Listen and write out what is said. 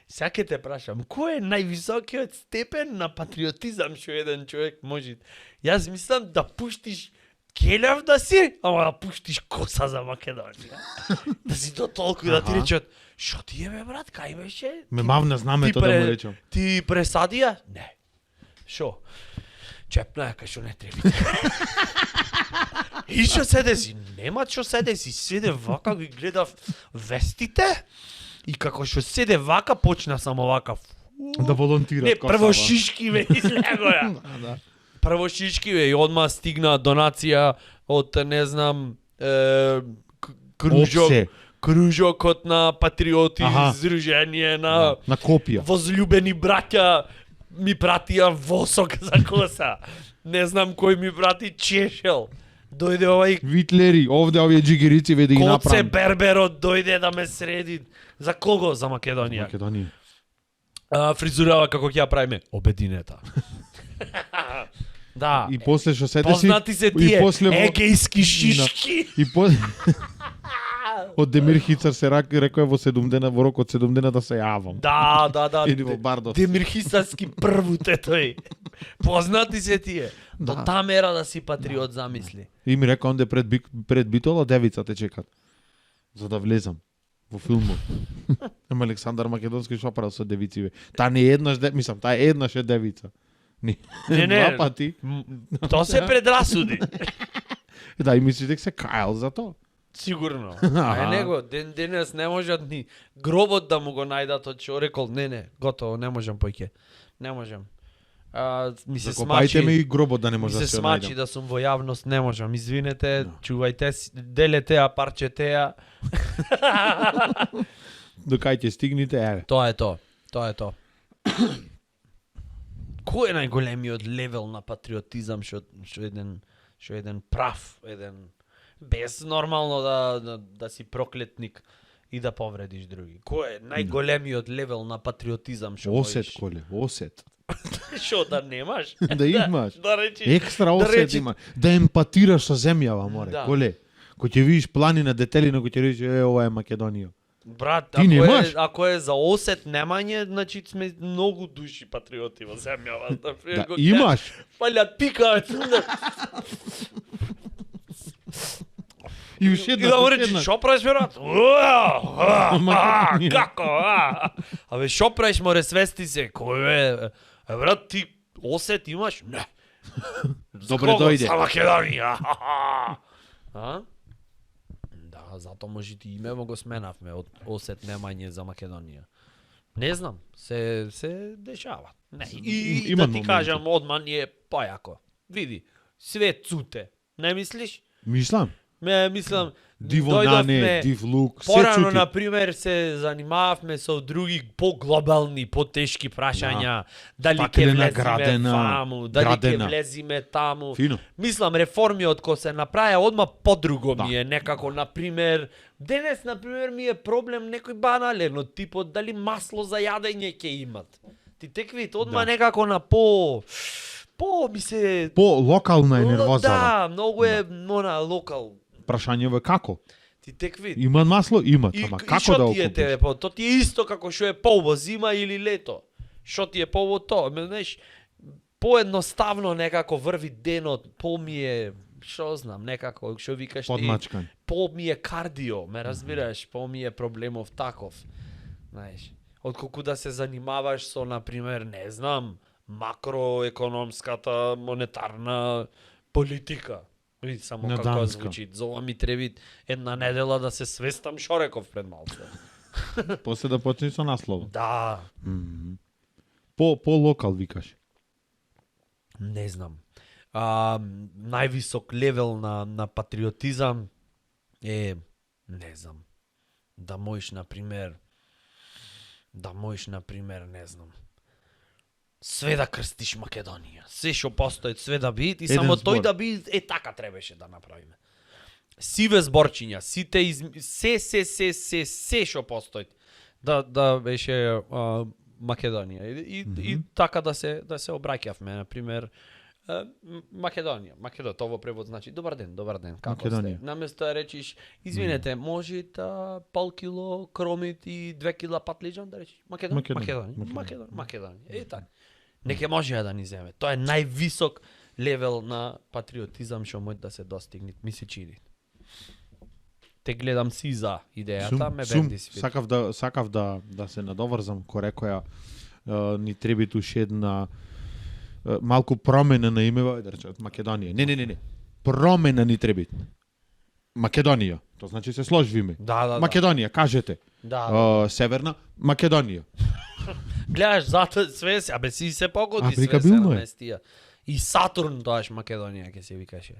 Сега ќе те прашам, кој е највисокиот степен на патриотизам што еден човек може? Јас мислам да пуштиш келев да си, ама да пуштиш коса за Македонија. Да си до толку да ти речат, шо ти е бе брат, кај беше? Ме мавна знамето да му речам. Ти пресадија? Не. Шо? Чепна ја кај шо не треба. И што се деси? Нема што се деси. Седе вака, ги гледав вестите и како што седе вака, почна само вака. Да волонтира. Не, прво шишки ме излегоја. Да. Прво шишки бе и одма стигна донација од не знам кружокот на патриоти, здружение на копија. Возлюбени браќа ми пратија восок за коса. Не знам кој ми прати чешел. Дојде овај Витлери, овде овие джигерици ве да ги направам. Коце Берберот дојде да ме среди. За кого? За Македонија. Македонија. Фризурава како ќе ја правиме? Обединета. Да. И после што седеси познати се тие егејски шишки. И од Демир Хицар се рекоа во 7 дена, во рок од 7 дена да се јавам. Да. Или во Бардов. Демир Хицарски првут е тој. Познати се тие. До таа мера да си патриот, замисли. И ми река онде пред битола девица те чекат. За да влезам во филмот. Ема Александар Македонски што правил со девици бе. Таа не еднаш, мислам, таа еднаш е девица. Не. Два пати. То се предрасуди. Да, и мислиш дека се кајал за тоа. Сигурно. Него денес не можат ни гробот да му го најдат од што рекол, не, готово, не можам поќе. Не можам. Ми се смачи. Ми и гробот да не може да се најдам. Ми се смачи да сум во јавност, не можам. Извинете, чувајте, делете ја, парчете ја. До кај ќе стигнете, еве. Тоа е тоа. Кој е најголемиот левел на патриотизам што еден прав, без нормално да си проклетник и да повредиш други. Кој е најголемиот левел на патриотизам што Осет, Коле, осет. Шо да немаш? Да имаш. Да речи. Екстра осет има. Да емпатираш со земјава, море. Да. Коле, кој ќе видиш планина, детелина, кој ќе речеш ова е Македонија. Брат, ако е за осет немање, значи сме многу души патриоти во земјава. Да, имаш. Палјат пикаат. И уште една. И да му речеш, шо правиш, брат? Како? Абе, шо правиш, море, свести се. Кој е? Брат, ти осет имаш? Не. Добре дојде. За Македонија. Да, затоа може ти имево го сменавме од осет немање за Македонија. Не знам, се дешава. Не, и да ти кажам, одма ни е појако. Види, све цуте. Не мислиш? Мислам. Мислам, Диво Нане, Див Лук, се порано, цути. например, се занимававме со други поглобални, потешки прашања, дали ќе влезиме ваму, дали ќе влезиме таму. Фино. Мислам, реформиот кој се направи, одма подруго ми е некако, например, денес, например, ми е проблем некој банален од типот дали масло за јадење ќе имат. Ти теквит, одма некако на ми се... локална е нервоза. Да, многу е локал. Прашањето е како? Ти текви. Има масло? Има. Ама како да го купиш? То ти е исто како што е пово, зима или лето. Што ти е пово тоа? Знаеш, поедноставно некако врви денот, ми е, што знам, некако, што викаш ти... Подмачкан. Ми е кардио, ме разбираш, ми е проблемов таков. Знаеш, отколку да се занимаваш со, например, не знам, макроекономската монетарна политика. Види само како звучи. Зова ми треби една недела да се свестам шо реков пред малце. После да почнеш со наслов. Да. По локал викаш. Не знам. Највисок левел на патриотизам е, не знам, да можеш, например, не знам, све да крстиш Македонија. Се што постои, све да биде и само тој да биде, така требаше да направиме. Сиве зборчиња, се што постои да беше Македонија и така да се обраќавме, например, Македонија, тоа во превод значи добар ден, како Македонија. сте? Наместо да речиш, извинете, може пол кило кромит и 2 кила патлиџан да речиш Македонија. Така. Неке може да ни земе. Тоа е највисок левел на патриотизам што може да се достигне, ми се чини. Те гледам си за идејата, ме бенди си. Сакав да се надоврзам кој која ни треби уште една малку промена на имева, да речат Македонија. Не. Промена ни треби. Македонија. Тоа значи се сложвиме. Да. Македонија, кажете. Северна Македонија. Гледаш зато све се, си се погоди све се Апликабилно е. наместија. И Сатурн тоаш Македонија ќе се викаше.